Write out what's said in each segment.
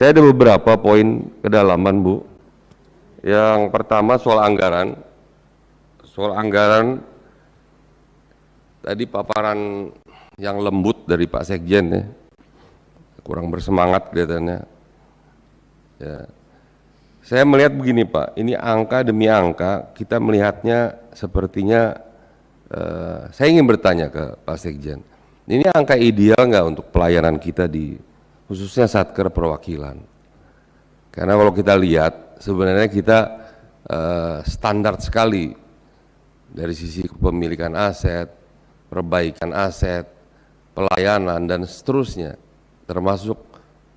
Saya ada beberapa poin kedalaman, Bu. Yang pertama soal anggaran. Soal anggaran, tadi paparan yang lembut dari Pak Sekjen ya, kurang bersemangat kelihatannya. Ya. Saya melihat begini Pak, ini angka demi angka, kita melihatnya sepertinya, saya ingin bertanya ke Pak Sekjen, ini angka ideal nggak untuk pelayanan kita di khususnya Satker Perwakilan? Karena kalau kita lihat sebenarnya kita standar sekali dari sisi kepemilikan aset, perbaikan aset, pelayanan dan seterusnya, termasuk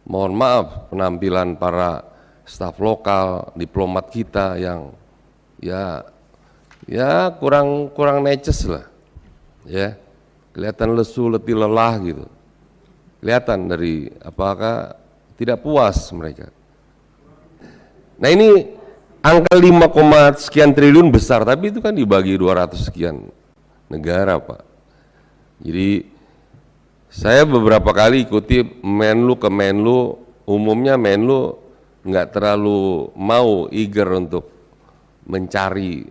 mohon maaf penampilan para staf lokal, diplomat kita yang ya kurang neces lah, ya kelihatan lesu, letih, lelah gitu, kelihatan dari apakah tidak puas mereka. Nah ini angka 5, sekian triliun besar, tapi itu kan dibagi 200 sekian negara Pak. Jadi saya beberapa kali ikuti Menlu ke Menlu, umumnya Menlu nggak terlalu mau eager untuk mencari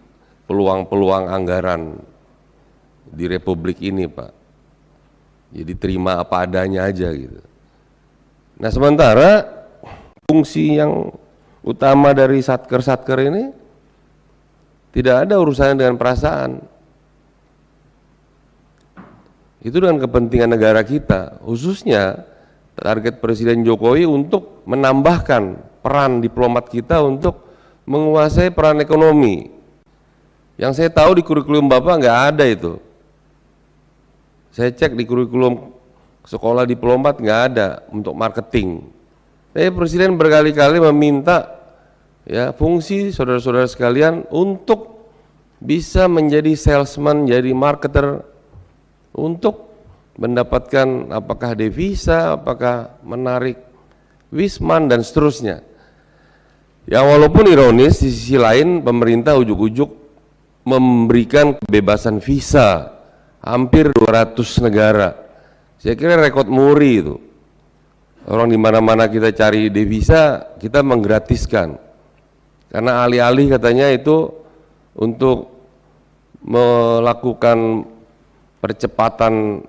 peluang-peluang anggaran di Republik ini Pak. Jadi terima apa adanya aja gitu. Nah sementara fungsi yang utama dari satker-satker ini tidak ada urusannya dengan perasaan. Itu dengan kepentingan negara kita, khususnya target Presiden Jokowi untuk menambahkan peran diplomat kita untuk menguasai peran ekonomi. Yang saya tahu di kurikulum Bapak nggak ada itu. Saya cek di kurikulum sekolah diplomat nggak ada untuk marketing. Tapi Presiden berkali-kali meminta ya fungsi saudara-saudara sekalian untuk bisa menjadi salesman, jadi marketer untuk mendapatkan apakah devisa, apakah menarik wisman dan seterusnya. Ya walaupun ironis di sisi lain pemerintah ujuk-ujuk memberikan kebebasan visa hampir 200 negara. Saya kira rekor muri itu. Orang di mana-mana kita cari devisa, kita menggratiskan. Karena alih-alih katanya itu untuk melakukan percepatan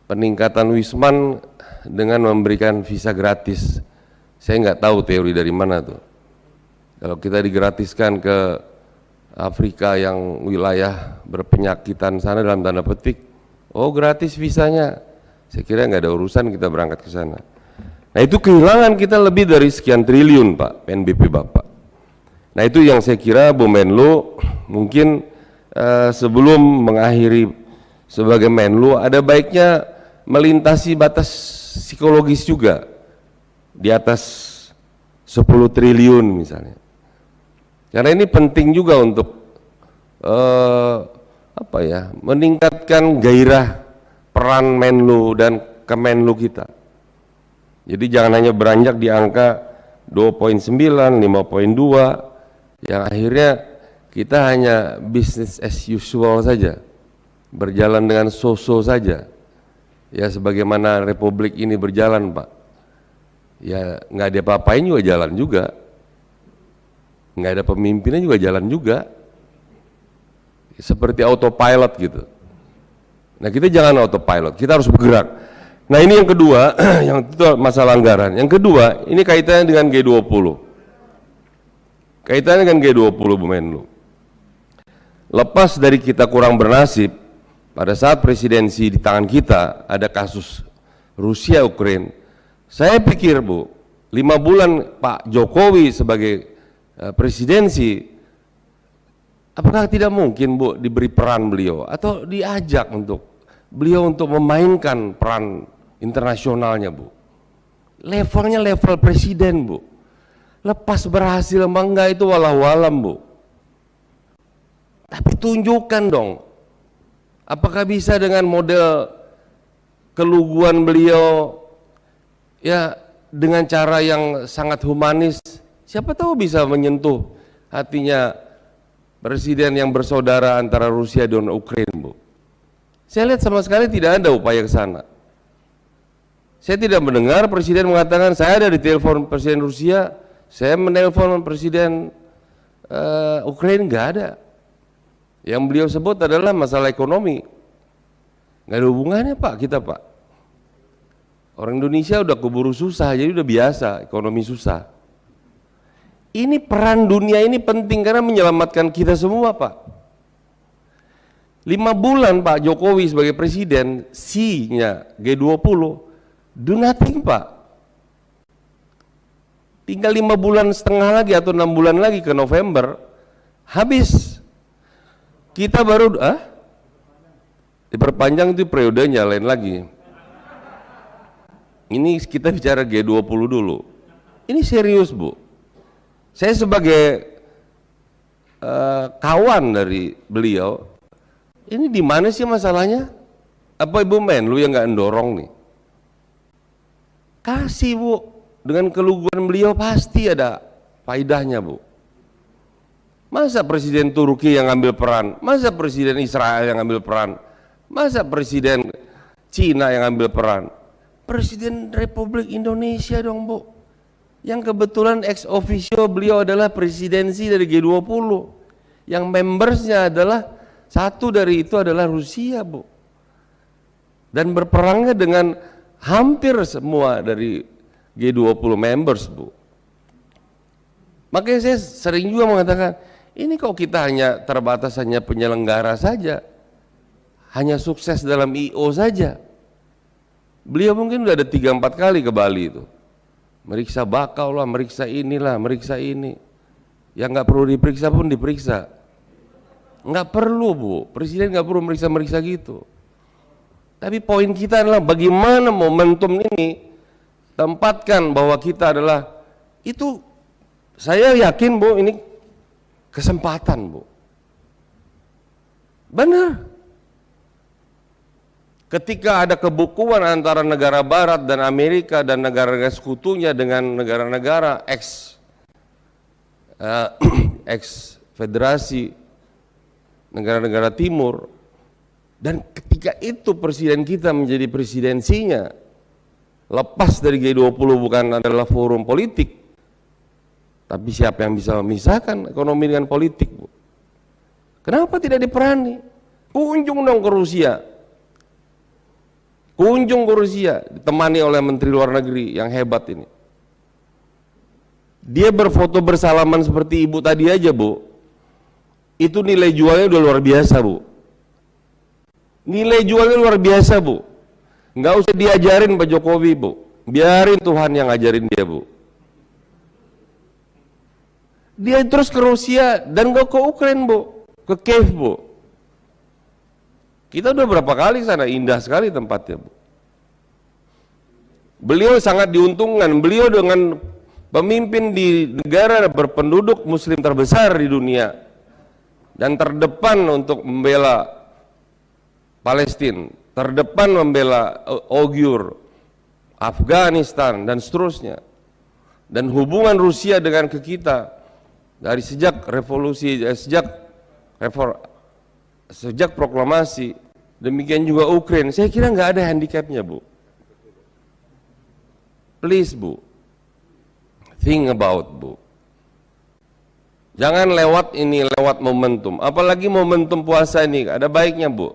peningkatan wisman dengan memberikan visa gratis. Saya nggak tahu teori dari mana tuh. Kalau kita digratiskan ke Afrika yang wilayah berpenyakitan sana dalam tanda petik, oh gratis visanya. Saya kira nggak ada urusan kita berangkat ke sana. Nah itu kehilangan kita lebih dari sekian triliun Pak, PNBP Bapak. Nah itu yang saya kira Bu Menlu mungkin sebelum mengakhiri sebagai Menlu ada baiknya melintasi batas psikologis juga di atas 10 triliun misalnya. Karena ini penting juga untuk meningkatkan gairah peran Menlu dan Kemenlu kita. Jadi jangan hanya beranjak di angka 2,9, 5,2 yang akhirnya kita hanya business as usual saja, berjalan dengan so-so saja. Ya sebagaimana Republik ini berjalan Pak, ya nggak ada apa-apain juga jalan juga, nggak ada pemimpinnya juga jalan juga, seperti autopilot gitu. Nah kita jangan autopilot, kita harus bergerak. Nah ini yang kedua, yang itu masalah anggaran. Yang kedua, ini kaitannya dengan G20. Kaitannya dengan G20 Bu Menlu. Lepas dari kita kurang bernasib, pada saat presidensi di tangan kita ada kasus Rusia Ukraina, saya pikir Bu, 5 bulan Pak Jokowi sebagai presidensi, apakah tidak mungkin Bu diberi peran beliau atau diajak untuk beliau untuk memainkan peran internasionalnya Bu, levelnya level presiden Bu, lepas berhasil enggak itu walau-walam Bu, tapi tunjukkan dong apakah bisa dengan model keluguan beliau ya dengan cara yang sangat humanis, siapa tahu bisa menyentuh hatinya presiden yang bersaudara antara Rusia dan Ukraina Bu. Saya lihat sama sekali tidak ada upaya ke sana. Saya tidak mendengar Presiden mengatakan saya ada di telepon Presiden Rusia, saya menelpon Presiden Ukraina, nggak ada. Yang beliau sebut adalah masalah ekonomi. Nggak ada hubungannya Pak, kita Pak. Orang Indonesia udah keburu susah, jadi udah biasa ekonomi susah. Ini peran dunia ini penting karena menyelamatkan kita semua Pak. 5 bulan Pak Jokowi sebagai Presiden, C-nya G20, do nothing Pak. Tinggal 5 bulan setengah lagi atau 6 bulan lagi ke November, habis. Kita baru, diperpanjang itu periodenya lain lagi. Ini kita bicara G20 dulu. Ini serius Bu. Saya sebagai kawan dari beliau, ini di mana sih masalahnya? Apa Ibu Menlu yang nggak mendorong nih? Kasih Bu, dengan keluguan beliau pasti ada faedahnya Bu. Masa Presiden Turki yang ambil peran? Masa Presiden Israel yang ambil peran? Masa Presiden Cina yang ambil peran? Presiden Republik Indonesia dong Bu, yang kebetulan ex officio beliau adalah presidensi dari G20, yang membersnya adalah satu dari itu adalah Rusia Bu, dan berperangnya dengan hampir semua dari G20 members Bu. Makanya saya sering juga mengatakan, ini kok kita hanya terbatas hanya penyelenggara saja, hanya sukses dalam I.O. saja. Beliau mungkin udah ada 3-4 kali ke Bali itu, meriksa bakau lah, meriksa inilah, meriksa ini. Yang nggak perlu diperiksa pun diperiksa. Nggak perlu Bu, Presiden nggak perlu meriksa-meriksa gitu. Tapi poin kita adalah bagaimana momentum ini tempatkan bahwa kita adalah itu. Saya yakin Bu, ini kesempatan Bu. Benar. Ketika ada kebukuan antara negara barat dan Amerika dan negara-negara sekutunya dengan negara-negara ex federasi negara-negara timur, dan ketika itu presiden kita menjadi presidensinya lepas dari G20 bukan adalah forum politik, tapi siapa yang bisa memisahkan ekonomi dengan politik Bu? Kenapa tidak diperani? Kunjung dong ke Rusia. Kunjung ke Rusia, ditemani oleh Menteri Luar Negeri yang hebat ini. Dia berfoto bersalaman seperti Ibu tadi aja Bu, itu nilai jualnya udah luar biasa Bu. Nilai jualnya luar biasa Bu. Nggak usah diajarin Pak Jokowi Bu, biarin Tuhan yang ngajarin dia Bu. Dia terus ke Rusia dan gak ke Ukraina Bu, ke Kiev Bu. Kita udah berapa kali sana, indah sekali tempatnya Bu. Beliau sangat diuntungkan, beliau dengan pemimpin di negara berpenduduk muslim terbesar di dunia dan terdepan untuk membela Palestina, terdepan membela Uyghur, Afghanistan dan seterusnya. Dan hubungan Rusia dengan kita dari sejak revolusi, sejak proklamasi, demikian juga Ukraina, saya kira nggak ada handicapnya Bu. Please Bu, think about Bu. Jangan lewat momentum, apalagi momentum puasa ini, ada baiknya Bu.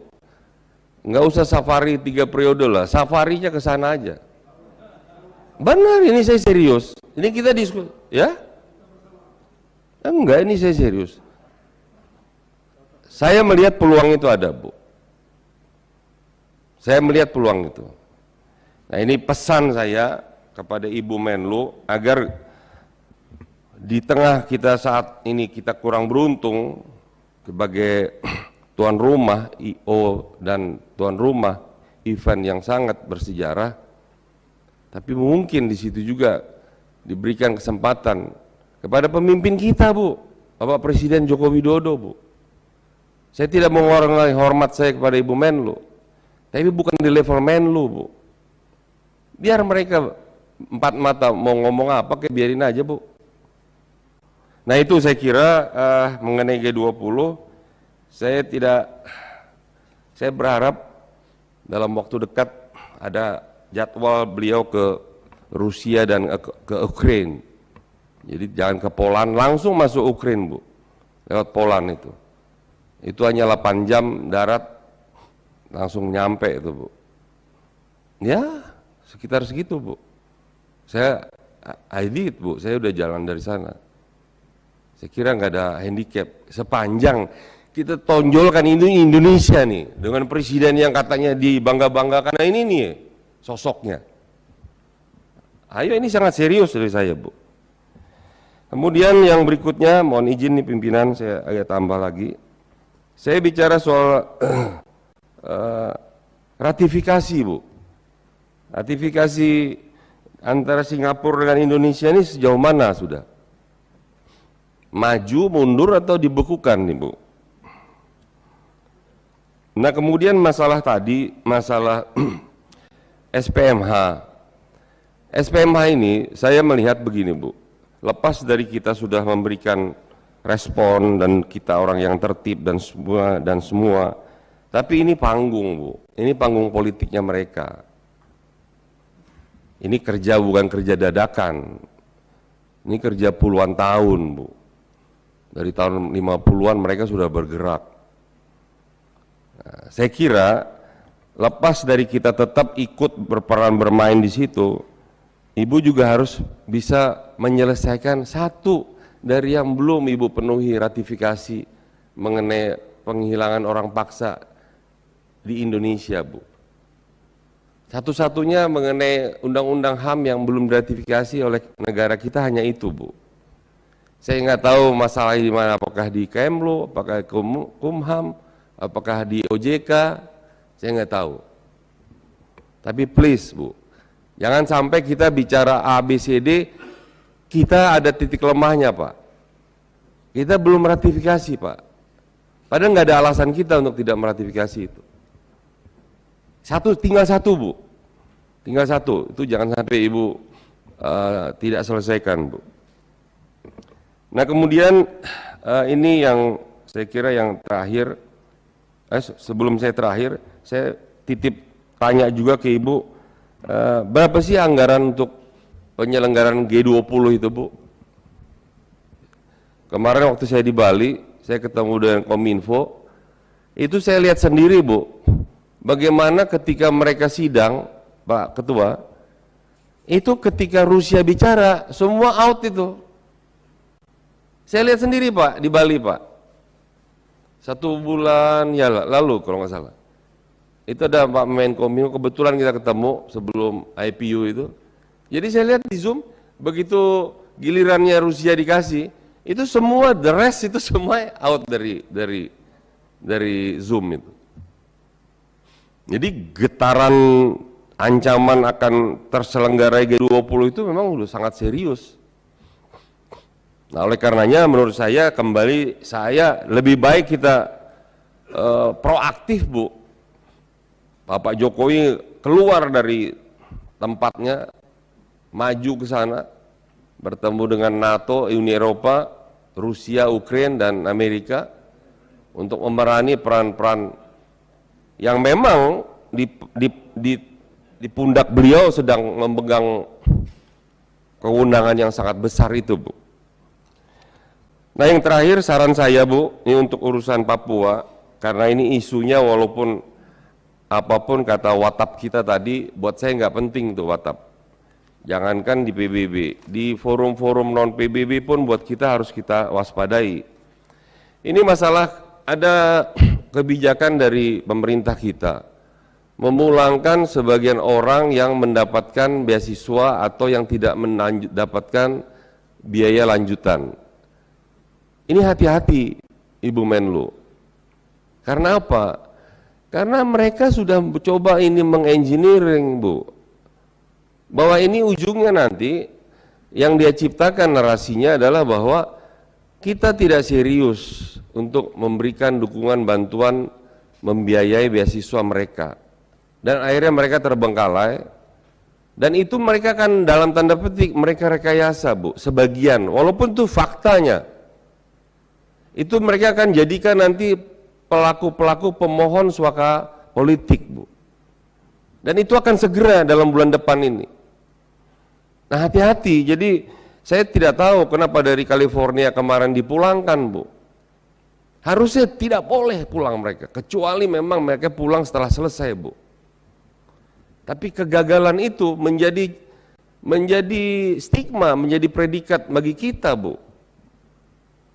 Nggak usah safari 3 periode lah, safarinya ke sana aja. Benar, ini saya serius. Ini kita diskusi, ya? Enggak, ini saya serius. Saya melihat peluang itu ada Bu. Saya melihat peluang itu. Nah ini pesan saya kepada Ibu Menlu agar di tengah kita saat ini kita kurang beruntung sebagai tuan rumah I.O. dan tuan rumah event yang sangat bersejarah, tapi mungkin di situ juga diberikan kesempatan kepada pemimpin kita Bu, Bapak Presiden Joko Widodo Bu. Saya tidak mengurangi hormat saya kepada Ibu Menlu, tapi bukan di level Menlu Bu. Biar mereka 4 mata mau ngomong apa kayak biarin aja Bu. Nah itu saya kira mengenai G20, saya berharap dalam waktu dekat ada jadwal beliau ke Rusia dan ke Ukraina. Jadi jangan ke Poland, langsung masuk Ukraina, Bu. Lewat Poland itu. Itu hanya 8 jam darat, langsung nyampe itu, Bu. Ya, sekitar segitu, Bu. I did, Bu. Saya udah jalan dari sana. Saya kira nggak ada handicap. Sepanjang kita tonjolkan ini Indonesia nih, dengan presiden yang katanya dibangga-banggakan. Nah ini nih sosoknya. Ayo, ini sangat serius dari saya, Bu. Kemudian yang berikutnya, mohon izin nih pimpinan, saya agak tambah lagi. Saya bicara soal ratifikasi, Bu. Ratifikasi antara Singapura dengan Indonesia ini sejauh mana sudah? Maju, mundur, atau dibekukan nih, Bu? Nah kemudian masalah tadi, masalah SPMH. SPMH ini saya melihat begini, Bu. Lepas dari kita sudah memberikan respon dan kita orang yang tertib dan semua, tapi ini panggung, Bu. Ini panggung politiknya mereka. Ini kerja bukan kerja dadakan. Ini kerja puluhan tahun, Bu. Dari tahun 50-an mereka sudah bergerak. Nah, saya kira lepas dari kita tetap ikut berperan bermain di situ, Ibu juga harus bisa menyelesaikan satu dari yang belum Ibu penuhi ratifikasi mengenai penghilangan orang paksa di Indonesia, Bu. Satu-satunya mengenai Undang-Undang HAM yang belum diratifikasi oleh negara kita hanya itu, Bu. Saya nggak tahu masalahnya di mana, apakah di Kemlu, apakah Kumham, apakah di OJK, saya nggak tahu. Tapi please, Bu, jangan sampai kita bicara A, B, C, D, kita ada titik lemahnya, Pak. Kita belum ratifikasi, Pak. Padahal nggak ada alasan kita untuk tidak meratifikasi itu. Tinggal satu, Bu. Tinggal satu. Itu jangan sampai Ibu tidak selesaikan, Bu. Nah kemudian ini yang saya kira yang terakhir. Sebelum saya terakhir, saya titip tanya juga ke Ibu, berapa sih anggaran untuk penyelenggaraan G20 itu, Bu? Kemarin waktu saya di Bali, saya ketemu dengan Kominfo, itu saya lihat sendiri, Bu, bagaimana ketika mereka sidang, Pak Ketua, itu ketika Rusia bicara, semua out itu. Saya lihat sendiri, Pak, di Bali, Pak. 1 bulan ya lalu kalau nggak salah. Itu ada Pak Menkominfo, kebetulan kita ketemu sebelum IPU itu. Jadi saya lihat di Zoom, begitu gilirannya Rusia dikasih, itu semua the rest itu semua out dari Zoom itu. Jadi getaran ancaman akan terselenggarai G20 itu memang udah sangat serius. Nah oleh karenanya menurut saya lebih baik kita proaktif, Bu. Bapak Jokowi keluar dari tempatnya, maju ke sana, bertemu dengan NATO, Uni Eropa, Rusia, Ukraina, dan Amerika untuk memerani peran-peran yang memang di pundak beliau sedang memegang kewenangan yang sangat besar itu, Bu. Nah yang terakhir saran saya, Bu, ini untuk urusan Papua, karena ini isunya walaupun apapun kata WhatsApp kita tadi, buat saya nggak penting tuh WhatsApp. Jangankan di PBB, di forum-forum non PBB pun buat kita harus kita waspadai. Ini masalah ada kebijakan dari pemerintah kita, memulangkan sebagian orang yang mendapatkan beasiswa atau yang tidak mendapatkan biaya lanjutan. Ini hati-hati, Ibu Menlu. Karena apa? Karena mereka sudah coba ini mengengineering, Bu. Bahwa ini ujungnya nanti yang dia ciptakan narasinya adalah bahwa kita tidak serius untuk memberikan dukungan bantuan membiayai beasiswa mereka. Dan akhirnya mereka terbengkalai. Dan itu mereka kan dalam tanda petik mereka rekayasa, Bu. Sebagian, walaupun itu faktanya. Itu mereka akan jadikan nanti pelaku-pelaku pemohon suaka politik, Bu. Dan itu akan segera dalam bulan depan ini. Nah, hati-hati. Jadi saya tidak tahu kenapa dari California kemarin dipulangkan, Bu. Harusnya tidak boleh pulang mereka, kecuali memang mereka pulang setelah selesai, Bu. Tapi kegagalan itu menjadi stigma, menjadi predikat bagi kita, Bu.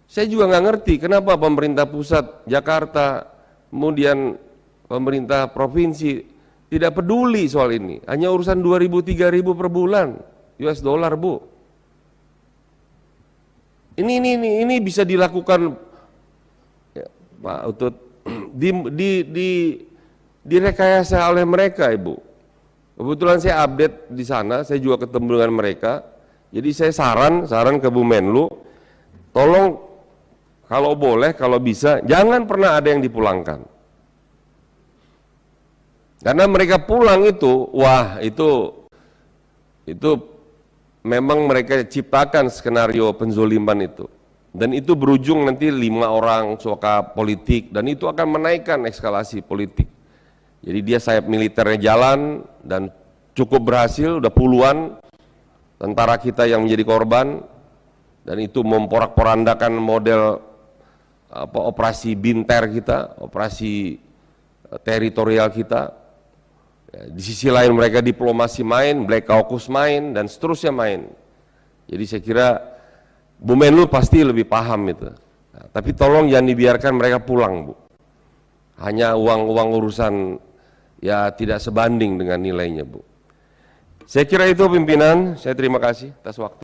Saya juga nggak ngerti kenapa pemerintah pusat Jakarta, kemudian pemerintah provinsi tidak peduli soal ini. Hanya urusan 2.000-3.000 per bulan US dollar, Bu. Ini bisa dilakukan, ya, Pak Utut, direkayasa oleh mereka, Ibu. Kebetulan saya update di sana, saya juga ketemu dengan mereka. Jadi saya saran ke Bu Menlu, tolong kalau boleh, kalau bisa, jangan pernah ada yang dipulangkan. Karena mereka pulang itu, wah itu memang mereka ciptakan skenario penzoliman itu. Dan itu berujung nanti 5 orang suaka politik, dan itu akan menaikkan eskalasi politik. Jadi dia sayap militernya jalan dan cukup berhasil, udah puluhan tentara kita yang menjadi korban, dan itu memporak-porandakan model operasi binter kita, operasi teritorial kita. Ya, di sisi lain mereka diplomasi main, Black Caucus main, dan seterusnya main. Jadi saya kira Bu Menlu pasti lebih paham itu. Nah, tapi tolong jangan dibiarkan mereka pulang, Bu. Hanya uang urusan ya tidak sebanding dengan nilainya, Bu. Saya kira itu pimpinan, saya terima kasih atas waktu.